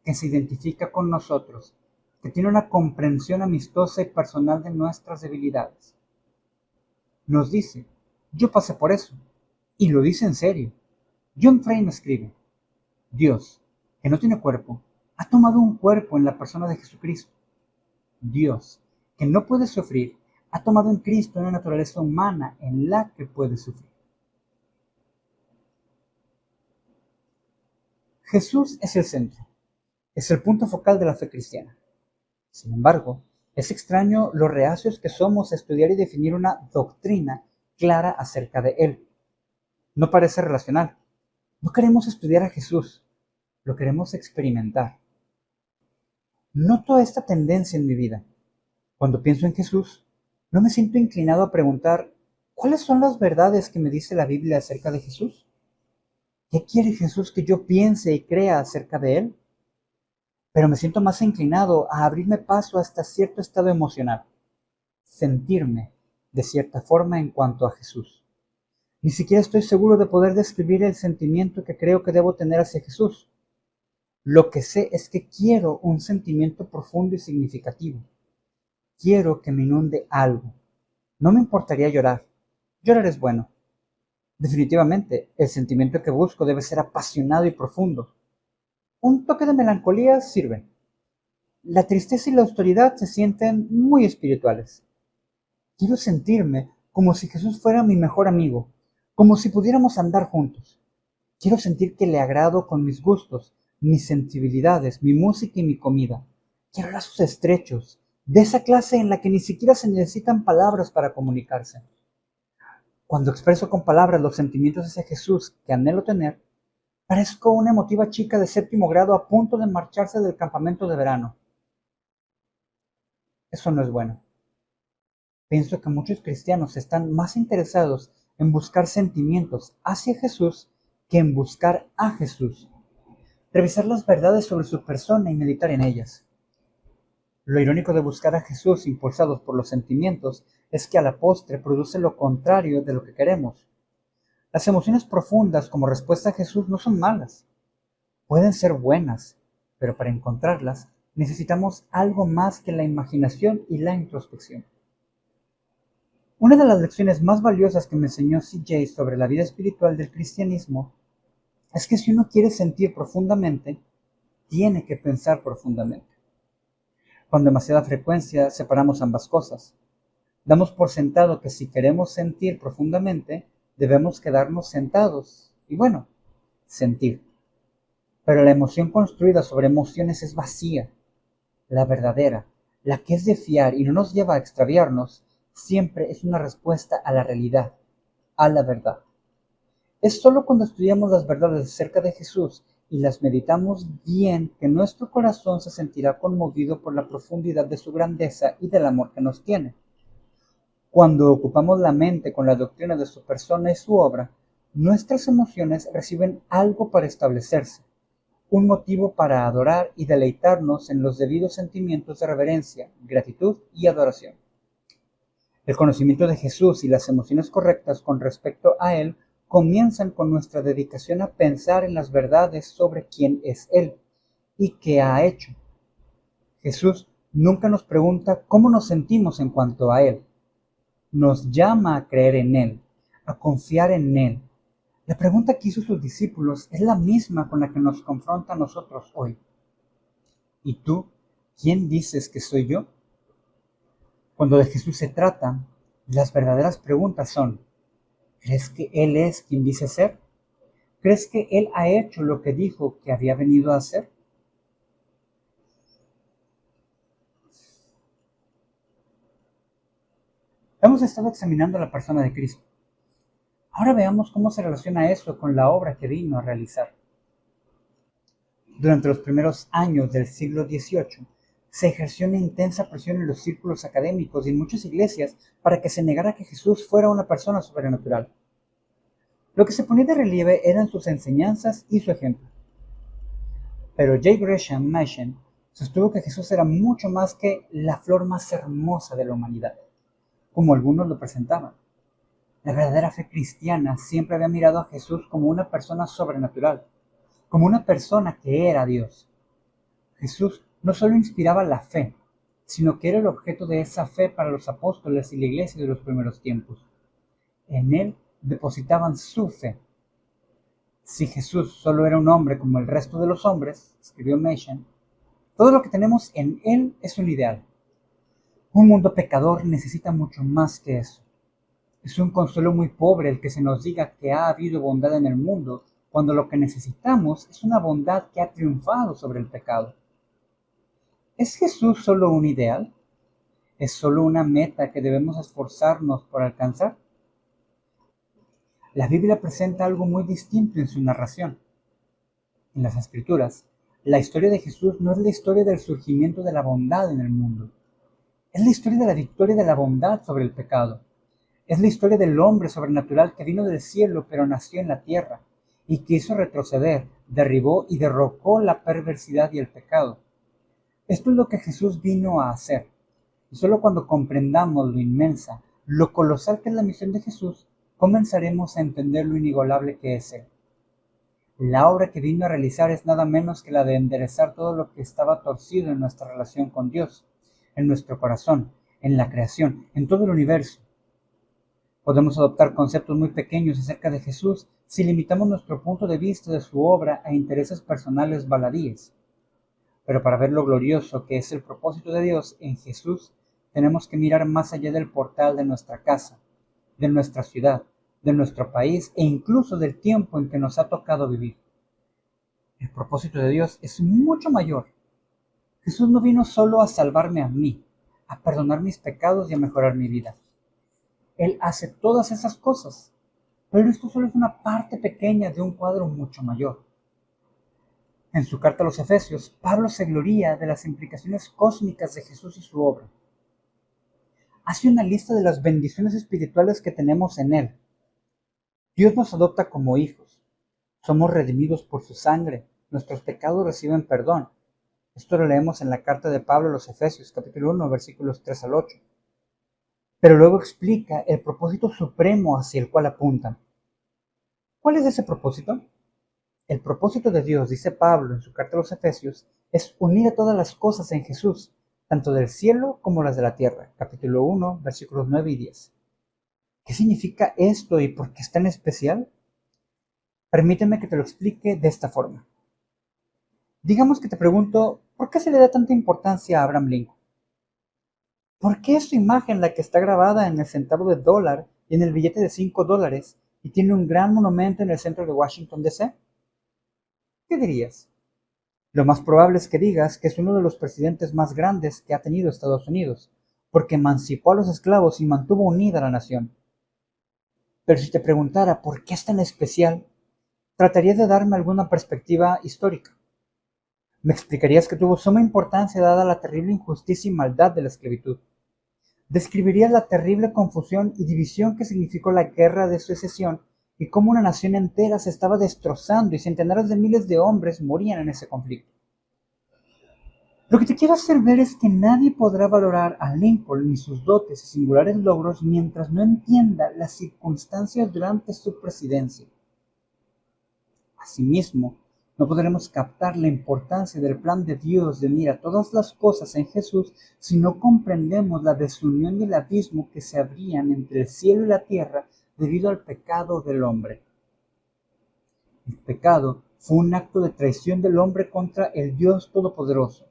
que se identifica con nosotros, que tiene una comprensión amistosa y personal de nuestras debilidades. Nos dice: yo pasé por eso, y lo dice en serio. John Frame escribe: Dios, que no tiene cuerpo, ha tomado un cuerpo en la persona de Jesucristo. Dios, que no puede sufrir, ha tomado en Cristo una naturaleza humana en la que puede sufrir. Jesús es el centro, es el punto focal de la fe cristiana. Sin embargo, es extraño lo reacios que somos a estudiar y definir una doctrina clara acerca de Él. No parece relacional. No queremos estudiar a Jesús, lo queremos experimentar. Noto esta tendencia en mi vida. Cuando pienso en Jesús, no me siento inclinado a preguntar, ¿cuáles son las verdades que me dice la Biblia acerca de Jesús? ¿Qué quiere Jesús que yo piense y crea acerca de Él? Pero me siento más inclinado a abrirme paso hasta cierto estado emocional, sentirme de cierta forma en cuanto a Jesús. Ni siquiera estoy seguro de poder describir el sentimiento que creo que debo tener hacia Jesús. Lo que sé es que quiero un sentimiento profundo y significativo. Quiero que me inunde algo. No me importaría llorar. Llorar es bueno. Definitivamente, el sentimiento que busco debe ser apasionado y profundo. Un toque de melancolía sirve. La tristeza y la austeridad se sienten muy espirituales. Quiero sentirme como si Jesús fuera mi mejor amigo, como si pudiéramos andar juntos. Quiero sentir que le agrado con mis gustos, mis sensibilidades, mi música y mi comida. Quiero lazos estrechos, de esa clase en la que ni siquiera se necesitan palabras para comunicarse. Cuando expreso con palabras los sentimientos hacia Jesús que anhelo tener, parezco una emotiva chica de 7º grado a punto de marcharse del campamento de verano. Eso no es bueno. Pienso que muchos cristianos están más interesados en buscar sentimientos hacia Jesús que en buscar a Jesús. Revisar las verdades sobre su persona y meditar en ellas. Lo irónico de buscar a Jesús impulsados por los sentimientos es que a la postre produce lo contrario de lo que queremos. Las emociones profundas como respuesta a Jesús no son malas. Pueden ser buenas, pero para encontrarlas necesitamos algo más que la imaginación y la introspección. Una de las lecciones más valiosas que me enseñó C.J. sobre la vida espiritual del cristianismo es que si uno quiere sentir profundamente, tiene que pensar profundamente. Con demasiada frecuencia separamos ambas cosas. Damos por sentado que si queremos sentir profundamente, debemos quedarnos sentados y sentir. Pero la emoción construida sobre emociones es vacía. La verdadera, la que es de fiar y no nos lleva a extraviarnos, siempre es una respuesta a la realidad, a la verdad. Es solo cuando estudiamos las verdades acerca de Jesús y las meditamos bien que nuestro corazón se sentirá conmovido por la profundidad de su grandeza y del amor que nos tiene. Cuando ocupamos la mente con la doctrina de su persona y su obra, nuestras emociones reciben algo para establecerse, un motivo para adorar y deleitarnos en los debidos sentimientos de reverencia, gratitud y adoración. El conocimiento de Jesús y las emociones correctas con respecto a Él comienzan con nuestra dedicación a pensar en las verdades sobre quién es Él y qué ha hecho. Jesús nunca nos pregunta cómo nos sentimos en cuanto a Él. Nos llama a creer en Él, a confiar en Él. La pregunta que hizo sus discípulos es la misma con la que nos confronta a nosotros hoy. ¿Y tú, quién dices que soy yo? Cuando de Jesús se trata, las verdaderas preguntas son: ¿crees que Él es quien dice ser? ¿Crees que Él ha hecho lo que dijo que había venido a hacer? Hemos estado examinando la persona de Cristo. Ahora veamos cómo se relaciona eso con la obra que vino a realizar. Durante los primeros años del siglo XVIII, se ejerció una intensa presión en los círculos académicos y en muchas iglesias para que se negara que Jesús fuera una persona sobrenatural. Lo que se ponía de relieve eran sus enseñanzas y su ejemplo. Pero J. Gresham Machen sostuvo que Jesús era mucho más que la flor más hermosa de la humanidad, como algunos lo presentaban. La verdadera fe cristiana siempre había mirado a Jesús como una persona sobrenatural, como una persona que era Dios. Jesús no solo inspiraba la fe, sino que era el objeto de esa fe para los apóstoles y la iglesia de los primeros tiempos. En Él depositaban su fe. Si Jesús solo era un hombre como el resto de los hombres, escribió Machen, todo lo que tenemos en Él es un ideal. Un mundo pecador necesita mucho más que eso. Es un consuelo muy pobre el que se nos diga que ha habido bondad en el mundo cuando lo que necesitamos es una bondad que ha triunfado sobre el pecado. ¿Es Jesús solo un ideal? ¿Es solo una meta que debemos esforzarnos por alcanzar? La Biblia presenta algo muy distinto en su narración. En las Escrituras, la historia de Jesús no es la historia del surgimiento de la bondad en el mundo. Es la historia de la victoria de la bondad sobre el pecado. Es la historia del hombre sobrenatural que vino del cielo pero nació en la tierra y que hizo retroceder, derribó y derrocó la perversidad y el pecado. Esto es lo que Jesús vino a hacer. Y solo cuando comprendamos lo inmensa, lo colosal que es la misión de Jesús, comenzaremos a entender lo inigualable que es Él. La obra que vino a realizar es nada menos que la de enderezar todo lo que estaba torcido en nuestra relación con Dios, en nuestro corazón, en la creación, en todo el universo. Podemos adoptar conceptos muy pequeños acerca de Jesús si limitamos nuestro punto de vista de su obra a intereses personales baladíes. Pero para ver lo glorioso que es el propósito de Dios en Jesús, tenemos que mirar más allá del portal de nuestra casa, de nuestra ciudad, de nuestro país e incluso del tiempo en que nos ha tocado vivir. El propósito de Dios es mucho mayor. Jesús no vino solo a salvarme a mí, a perdonar mis pecados y a mejorar mi vida. Él hace todas esas cosas, pero esto solo es una parte pequeña de un cuadro mucho mayor. En su carta a los Efesios, Pablo se gloría de las implicaciones cósmicas de Jesús y su obra. Hace una lista de las bendiciones espirituales que tenemos en Él. Dios nos adopta como hijos. Somos redimidos por su sangre. Nuestros pecados reciben perdón. Esto lo leemos en la carta de Pablo a los Efesios, capítulo 1, versículos 3 al 8. Pero luego explica el propósito supremo hacia el cual apuntan. ¿Cuál es ese propósito? El propósito de Dios, dice Pablo en su carta a los Efesios, es unir a todas las cosas en Jesús, tanto del cielo como las de la tierra. Capítulo 1, versículos 9 y 10. ¿Qué significa esto y por qué es tan especial? Permíteme que te lo explique de esta forma. Digamos que te pregunto, ¿por qué se le da tanta importancia a Abraham Lincoln? ¿Por qué es su imagen la que está grabada en el centavo de dólar y en el billete de $5 y tiene un gran monumento en el centro de Washington, D.C.? ¿Qué dirías? Lo más probable es que digas que es uno de los presidentes más grandes que ha tenido Estados Unidos, porque emancipó a los esclavos y mantuvo unida a la nación. Pero si te preguntara por qué es tan especial, tratarías de darme alguna perspectiva histórica. Me explicarías que tuvo suma importancia dada la terrible injusticia y maldad de la esclavitud. Describirías la terrible confusión y división que significó la guerra de secesión y cómo una nación entera se estaba destrozando y centenares de miles de hombres morían en ese conflicto. Lo que te quiero hacer ver es que nadie podrá valorar a Lincoln ni sus dotes y singulares logros mientras no entienda las circunstancias durante su presidencia. Asimismo, no podremos captar la importancia del plan de Dios de unir a todas las cosas en Jesús si no comprendemos la desunión y el abismo que se abrían entre el cielo y la tierra debido al pecado del hombre. El pecado fue un acto de traición del hombre contra el Dios Todopoderoso.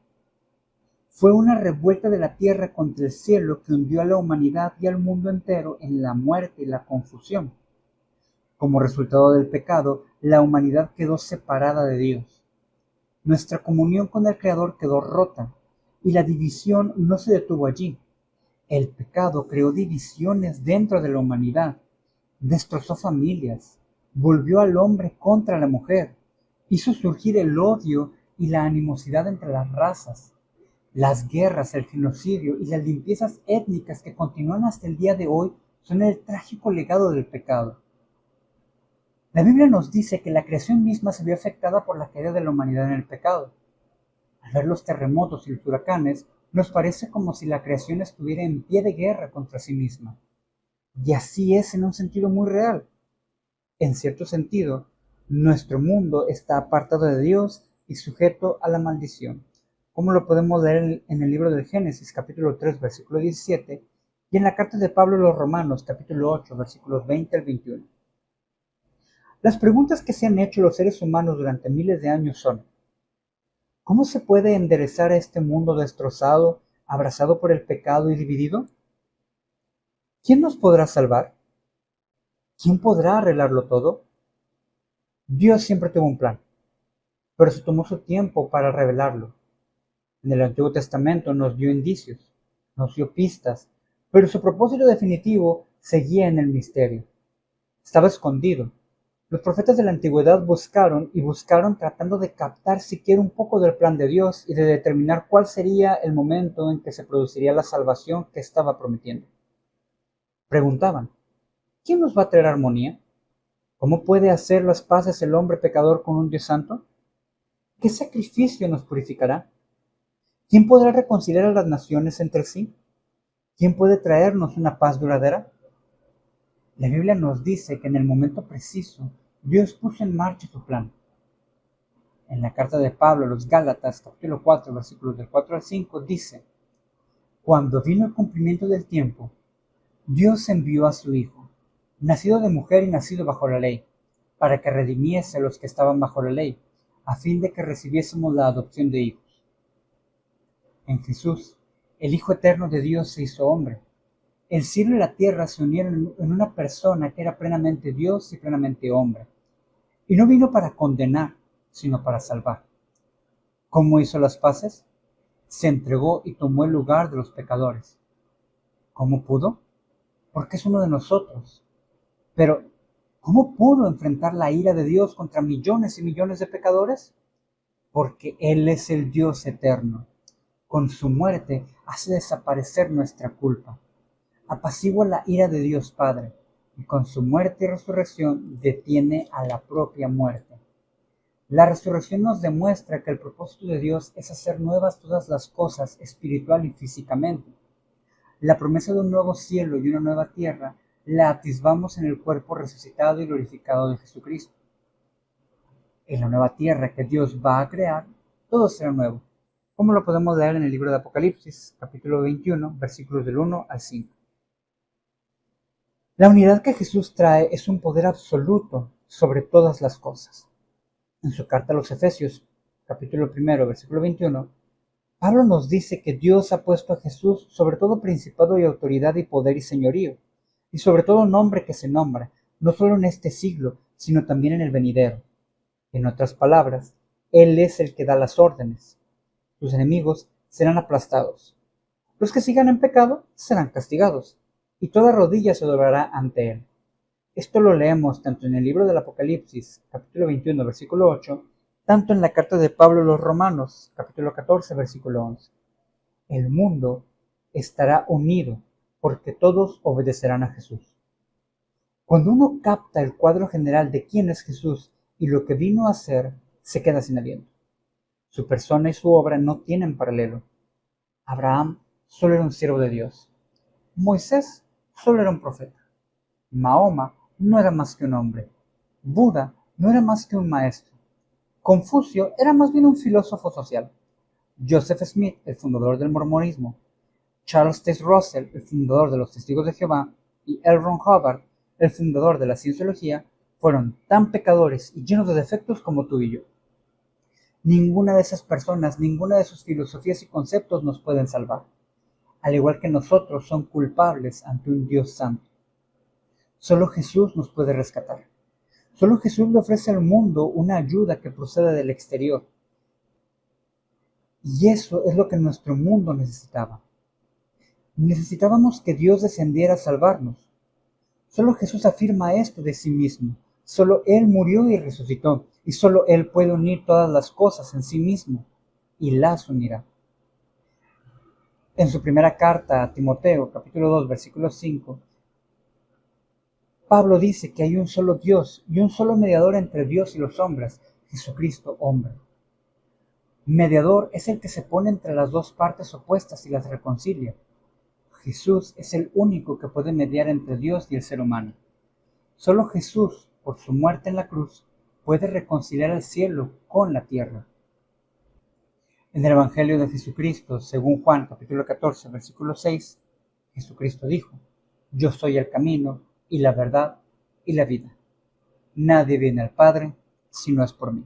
Fue una revuelta de la tierra contra el cielo que hundió a la humanidad y al mundo entero en la muerte y la confusión. Como resultado del pecado, la humanidad quedó separada de Dios. Nuestra comunión con el Creador quedó rota y la división no se detuvo allí. El pecado creó divisiones dentro de la humanidad, destrozó familias, volvió al hombre contra la mujer, hizo surgir el odio y la animosidad entre las razas. Las guerras, el genocidio y las limpiezas étnicas que continúan hasta el día de hoy son el trágico legado del pecado. La Biblia nos dice que la creación misma se vio afectada por la caída de la humanidad en el pecado. Al ver los terremotos y los huracanes, nos parece como si la creación estuviera en pie de guerra contra sí misma. Y así es en un sentido muy real. En cierto sentido, nuestro mundo está apartado de Dios y sujeto a la maldición, como lo podemos leer en el libro del Génesis, capítulo 3, versículo 17, y en la carta de Pablo a los Romanos, capítulo 8, versículos 20 al 21. Las preguntas que se han hecho los seres humanos durante miles de años son: ¿cómo se puede enderezar este mundo destrozado, abrazado por el pecado y dividido? ¿Quién nos podrá salvar? ¿Quién podrá arreglarlo todo? Dios siempre tuvo un plan, pero se tomó su tiempo para revelarlo. En el Antiguo Testamento nos dio indicios, nos dio pistas, pero su propósito definitivo seguía en el misterio. Estaba escondido. Los profetas de la antigüedad buscaron y buscaron tratando de captar siquiera un poco del plan de Dios y de determinar cuál sería el momento en que se produciría la salvación que estaba prometiendo. Preguntaban, ¿quién nos va a traer armonía? ¿Cómo puede hacer las paces el hombre pecador con un Dios santo? ¿Qué sacrificio nos purificará? ¿Quién podrá reconciliar a las naciones entre sí? ¿Quién puede traernos una paz duradera? La Biblia nos dice que en el momento preciso Dios puso en marcha su plan. En la carta de Pablo a los Gálatas, capítulo 4, versículos del 4 al 5, dice, cuando vino el cumplimiento del tiempo, Dios envió a su Hijo, nacido de mujer y nacido bajo la ley, para que redimiese a los que estaban bajo la ley, a fin de que recibiésemos la adopción de hijos. En Jesús, el Hijo eterno de Dios se hizo hombre. El cielo y la tierra se unieron en una persona que era plenamente Dios y plenamente hombre. Y no vino para condenar, sino para salvar. ¿Cómo hizo las paces? Se entregó y tomó el lugar de los pecadores. ¿Cómo pudo? Porque es uno de nosotros. Pero, ¿cómo pudo enfrentar la ira de Dios contra millones y millones de pecadores? Porque Él es el Dios eterno. Con su muerte hace desaparecer nuestra culpa. Apacigua la ira de Dios Padre, y con su muerte y resurrección detiene a la propia muerte. La resurrección nos demuestra que el propósito de Dios es hacer nuevas todas las cosas espiritual y físicamente. La promesa de un nuevo cielo y una nueva tierra la atisbamos en el cuerpo resucitado y glorificado de Jesucristo. En la nueva tierra que Dios va a crear, todo será nuevo, como lo podemos leer en el libro de Apocalipsis, capítulo 21, versículos del 1 al 5. La unidad que Jesús trae es un poder absoluto sobre todas las cosas. En su carta a los Efesios, capítulo 1, versículo 21, Pablo nos dice que Dios ha puesto a Jesús sobre todo principado y autoridad y poder y señorío, y sobre todo nombre que se nombra, no solo en este siglo, sino también en el venidero. En otras palabras, Él es el que da las órdenes. Sus enemigos serán aplastados. Los que sigan en pecado serán castigados, y toda rodilla se doblará ante Él. Esto lo leemos tanto en el libro del Apocalipsis, capítulo 21, versículo 8, tanto en la carta de Pablo a los Romanos, capítulo 14, versículo 11. El mundo estará unido porque todos obedecerán a Jesús. Cuando uno capta el cuadro general de quién es Jesús y lo que vino a hacer, se queda sin aliento. Su persona y su obra no tienen paralelo. Abraham solo era un siervo de Dios. Moisés solo era un profeta. Mahoma no era más que un hombre. Buda no era más que un maestro. Confucio era más bien un filósofo social. Joseph Smith, el fundador del mormonismo, Charles Taze Russell, el fundador de los Testigos de Jehová, y L. Ron Hubbard, el fundador de la cienciología, fueron tan pecadores y llenos de defectos como tú y yo. Ninguna de esas personas, ninguna de sus filosofías y conceptos nos pueden salvar. Al igual que nosotros, son culpables ante un Dios santo. Solo Jesús nos puede rescatar. Solo Jesús le ofrece al mundo una ayuda que procede del exterior. Y eso es lo que nuestro mundo necesitaba. Necesitábamos que Dios descendiera a salvarnos. Solo Jesús afirma esto de sí mismo. Solo Él murió y resucitó, y solo Él puede unir todas las cosas en sí mismo, y las unirá. En su primera carta a Timoteo, capítulo 2, versículo 5, Pablo dice que hay un solo Dios y un solo mediador entre Dios y los hombres, Jesucristo hombre. Mediador es el que se pone entre las dos partes opuestas y las reconcilia. Jesús es el único que puede mediar entre Dios y el ser humano. Solo Jesús, por su muerte en la cruz, puede reconciliar el cielo con la tierra. En el Evangelio de Jesucristo, según Juan capítulo 14, versículo 6, Jesucristo dijo, yo soy el camino y la verdad y la vida. Nadie viene al Padre si no es por mí.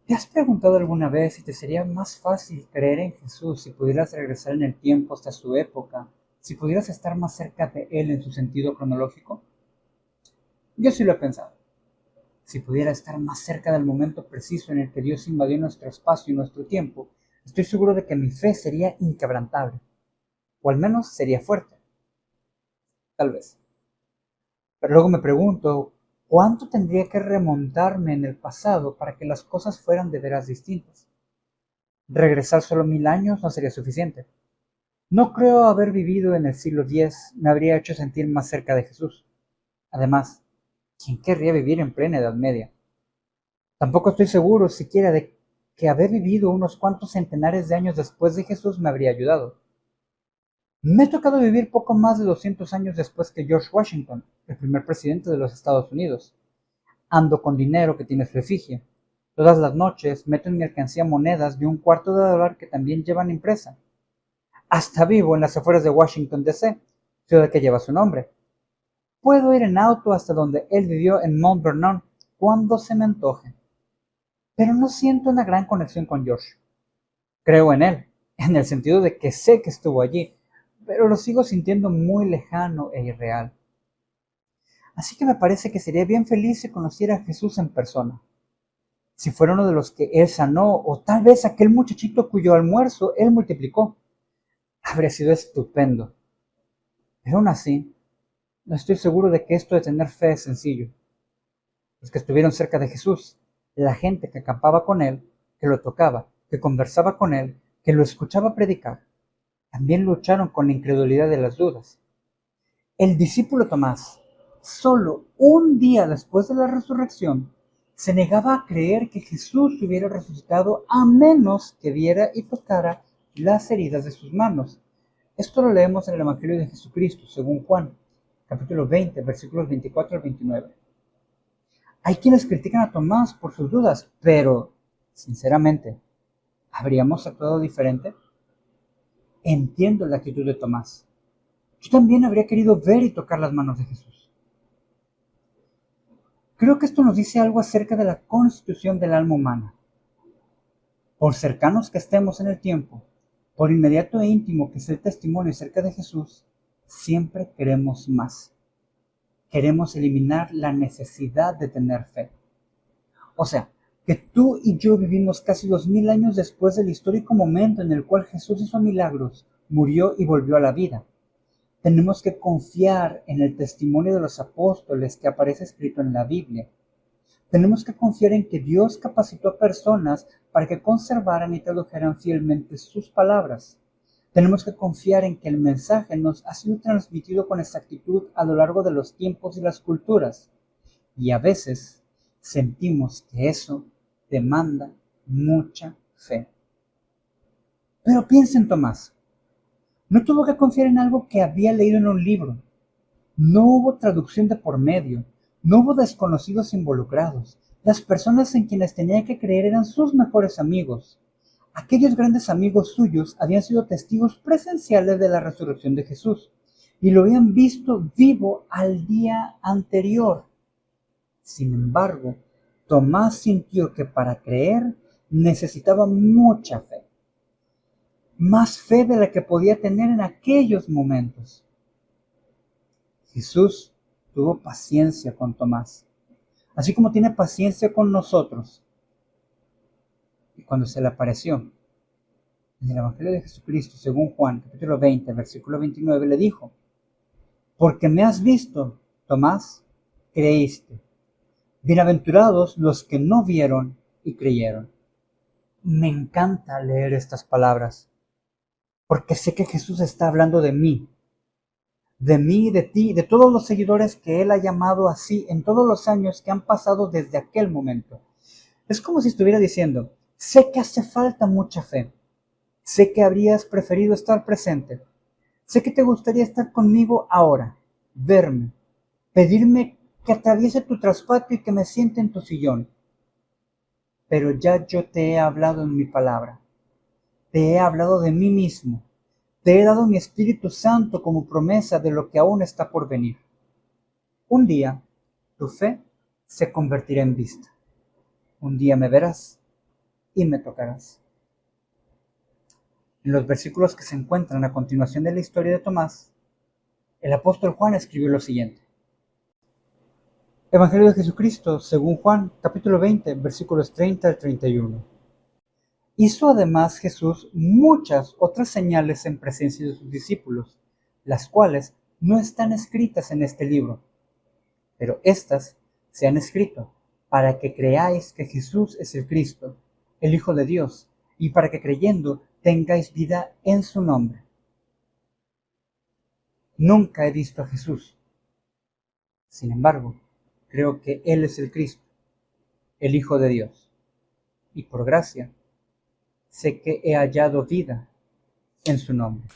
¿Te has preguntado alguna vez si te sería más fácil creer en Jesús si pudieras regresar en el tiempo hasta su época, si pudieras estar más cerca de él en su sentido cronológico? Yo sí lo he pensado. Si pudiera estar más cerca del momento preciso en el que Dios invadió nuestro espacio y nuestro tiempo, estoy seguro de que mi fe sería inquebrantable, o al menos sería fuerte, tal vez. Pero luego me pregunto, ¿cuánto tendría que remontarme en el pasado para que las cosas fueran de veras distintas? Regresar solo 1000 años no sería suficiente. No creo haber vivido en el siglo X me habría hecho sentir más cerca de Jesús. Además, ¿quién querría vivir en plena Edad Media? Tampoco estoy seguro siquiera de que haber vivido unos cuantos centenares de años después de Jesús me habría ayudado. Me ha tocado vivir poco más de 200 años después que George Washington, el primer presidente de los Estados Unidos. Ando con dinero que tiene su efigie. Todas las noches meto en mi alcancía monedas de $0.25 que también llevan impresa. Hasta vivo en las afueras de Washington, D.C., ciudad que lleva su nombre. Puedo ir en auto hasta donde él vivió en Mount Vernon cuando se me antoje. Pero no siento una gran conexión con George. Creo en él, en el sentido de que sé que estuvo allí, pero lo sigo sintiendo muy lejano e irreal. Así que me parece que sería bien feliz si conociera a Jesús en persona. Si fuera uno de los que él sanó, o tal vez aquel muchachito cuyo almuerzo él multiplicó, habría sido estupendo. Pero aún así, no estoy seguro de que esto de tener fe es sencillo. Los que estuvieron cerca de Jesús, la gente que acampaba con él, que lo tocaba, que conversaba con él, que lo escuchaba predicar, también lucharon con la incredulidad de las dudas. El discípulo Tomás, solo un día después de la resurrección, se negaba a creer que Jesús hubiera resucitado a menos que viera y tocara las heridas de sus manos. Esto lo leemos en el Evangelio de Jesucristo, según Juan, capítulo 20, versículos 24 al 29. Hay quienes critican a Tomás por sus dudas, pero, sinceramente, ¿habríamos actuado diferente? Entiendo la actitud de Tomás. Yo también habría querido ver y tocar las manos de Jesús. Creo que esto nos dice algo acerca de la constitución del alma humana. Por cercanos que estemos en el tiempo, por inmediato e íntimo que sea el testimonio cerca de Jesús, siempre queremos más. Queremos eliminar la necesidad de tener fe. O sea, que tú y yo vivimos casi 2000 años después del histórico momento en el cual Jesús hizo milagros, murió y volvió a la vida. Tenemos que confiar en el testimonio de los apóstoles que aparece escrito en la Biblia. Tenemos que confiar en que Dios capacitó a personas para que conservaran y tradujeran fielmente sus palabras. Tenemos que confiar en que el mensaje nos ha sido transmitido con exactitud a lo largo de los tiempos y las culturas. Y a veces sentimos que eso demanda mucha fe. Pero piensa en Tomás. No tuvo que confiar en algo que había leído en un libro. No hubo traducción de por medio. No hubo desconocidos involucrados. Las personas en quienes tenía que creer eran sus mejores amigos. Aquellos grandes amigos suyos habían sido testigos presenciales de la resurrección de Jesús y lo habían visto vivo al día anterior. Sin embargo, Tomás sintió que para creer necesitaba mucha fe. Más fe de la que podía tener en aquellos momentos. Jesús tuvo paciencia con Tomás, así como tiene paciencia con nosotros. Y cuando se le apareció, en el Evangelio de Jesucristo, según Juan, capítulo 20, versículo 29, le dijo: porque me has visto, Tomás, creíste. Bienaventurados los que no vieron y creyeron. Me encanta leer estas palabras, porque sé que Jesús está hablando de mí, de ti, de todos los seguidores que Él ha llamado así en todos los años que han pasado desde aquel momento. Es como si estuviera diciendo: sé que hace falta mucha fe, sé que habrías preferido estar presente, sé que te gustaría estar conmigo ahora, verme, pedirme que atraviese tu traspatio y que me siente en tu sillón. Pero ya yo te he hablado en mi palabra, te he hablado de mí mismo, te he dado mi Espíritu Santo como promesa de lo que aún está por venir. Un día, tu fe se convertirá en vista. Un día me verás y me tocarás. En los versículos que se encuentran a continuación de la historia de Tomás, el apóstol Juan escribió lo siguiente. Evangelio de Jesucristo, según Juan, capítulo 20, versículos 30 al 31. Hizo además Jesús muchas otras señales en presencia de sus discípulos, las cuales no están escritas en este libro, pero éstas se han escrito para que creáis que Jesús es el Cristo, el Hijo de Dios, y para que creyendo tengáis vida en su nombre. Nunca he visto a Jesús. Sin embargo, creo que Él es el Cristo, el Hijo de Dios, y por gracia sé que he hallado vida en su nombre.